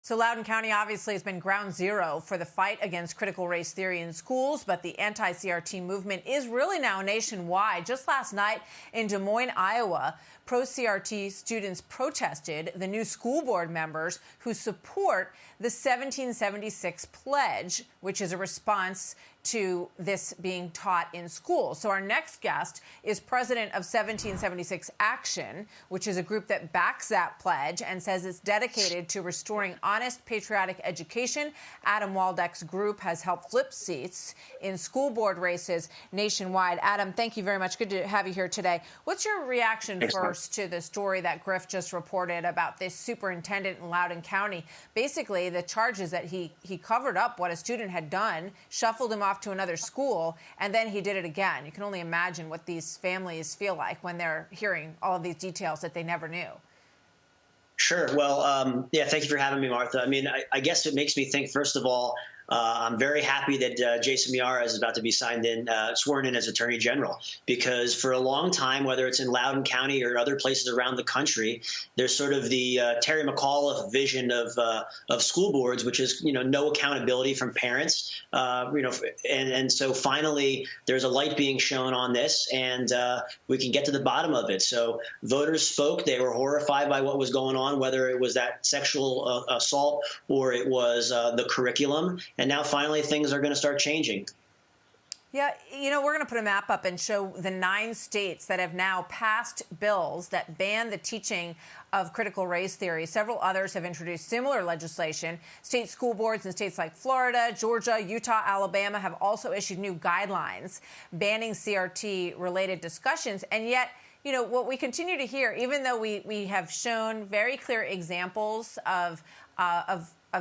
So Loudoun County obviously has been ground zero for the fight against critical race theory in schools, but the anti-CRT movement is really now nationwide. Just last night in Des Moines, Iowa, pro-CRT students protested the new school board members who support the 1776 pledge, which is a response to this being taught in school. So our next guest is president of 1776 Action, which is a group that backs that pledge and says it's dedicated to restoring honest, patriotic education. Adam Waldeck's group has helped flip seats in school board races nationwide. Adam, thank you very much. Good to have you here today. What's your reaction first to the story that Griff just reported about this superintendent in Loudoun County? Basically, the charges that he covered up what a student had done, shuffled him off to another school, and then he did it again. You can only imagine what these families feel like when they're hearing all of these details that they never knew. Sure. Well, yeah, thank you for having me, Martha. I mean, I guess it makes me think, first of all, I'm very happy that Jason Miara is about to be sworn in as Attorney General, because for a long time, whether it's in Loudoun County or other places around the country, there's sort of the Terry McAuliffe vision of school boards, which is, no accountability from parents, and so finally there's a light being shown on this, and we can get to the bottom of it. So voters spoke. They were horrified by what was going on, whether it was that sexual assault or it was the curriculum. And now finally things are going to start changing. Yeah, we're going to put a map up and show the 9 states that have now passed bills that ban the teaching of critical race theory. Several others have introduced similar legislation. State school boards in states like Florida, Georgia, Utah, Alabama have also issued new guidelines banning CRT-related discussions. And yet, what we continue to hear, even though we have shown very clear examples of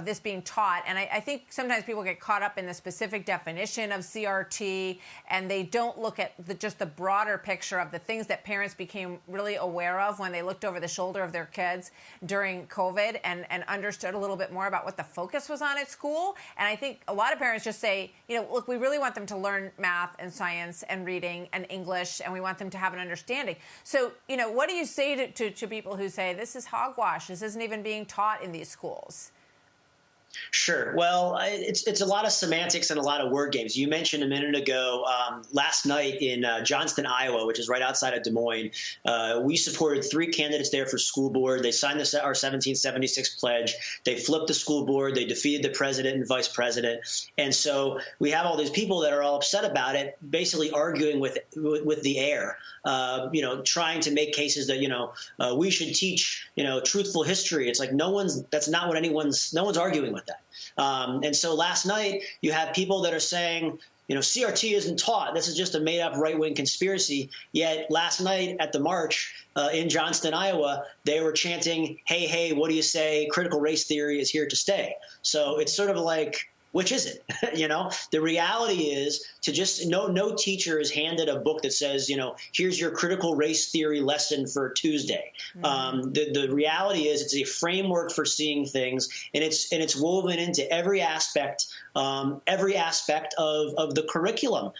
this being taught. And I think sometimes people get caught up in the specific definition of CRT, and they don't look at just the broader picture of the things that parents became really aware of when they looked over the shoulder of their kids during COVID and understood a little bit more about what the focus was on at school. And I think a lot of parents just say, look, we really want them to learn math and science and reading and English, and we want them to have an understanding. So, what do you say to people who say this is hogwash, this isn't even being taught in these schools? Sure. Well, it's a lot of semantics and a lot of word games. You mentioned a minute ago, last night in Johnston, Iowa, which is right outside of Des Moines, we supported 3 candidates there for school board. They signed our 1776 pledge. They flipped the school board. They defeated the president and vice president. And so we have all these people that are all upset about it, basically arguing with the air, trying to make cases that, we should teach, truthful history. It's like no one's arguing with that. And so last night you have people that are saying, CRT isn't taught. This is just a made-up right-wing conspiracy. Yet last night at the march in Johnston, Iowa, they were chanting, hey, hey, what do you say? Critical race theory is here to stay. So it's sort of like, which is it? The reality is to just no teacher is handed a book that says, here's your critical race theory lesson for Tuesday. Mm-hmm. The reality is it's a framework for seeing things, and it's woven into every aspect of the curriculum.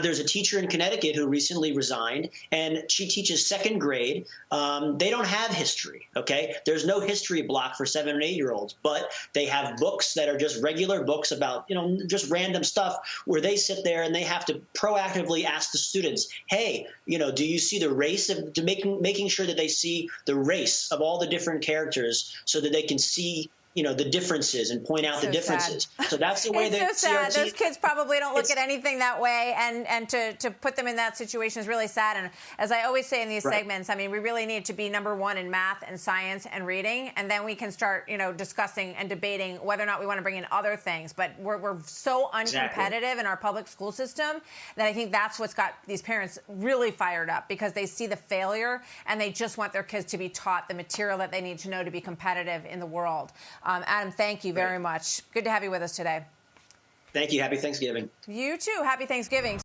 There's a teacher in Connecticut who recently resigned, and she teaches 2nd grade. They don't have history, okay? There's no history block for 7 and 8-year-olds, but they have books that are just regular books about, just random stuff where they sit there and they have to proactively ask the students, hey, do you see the race of making sure that they see the race of all the different characters so that they can see the differences and point out the differences. Sad. So that's the way that so sad. Those kids probably don't look at anything that way, and to put them in that situation is really sad. And as I always say in these segments, I mean, we really need to be #1 in math and science and reading, and then we can start, discussing and debating whether or not we want to bring in other things. But we're so uncompetitive in our public school system that I think that's what's got these parents really fired up, because they see the failure and they just want their kids to be taught the material that they need to know to be competitive in the world. Adam, thank you very much. Good to have you with us today. Thank you. Happy Thanksgiving. You too. Happy Thanksgiving.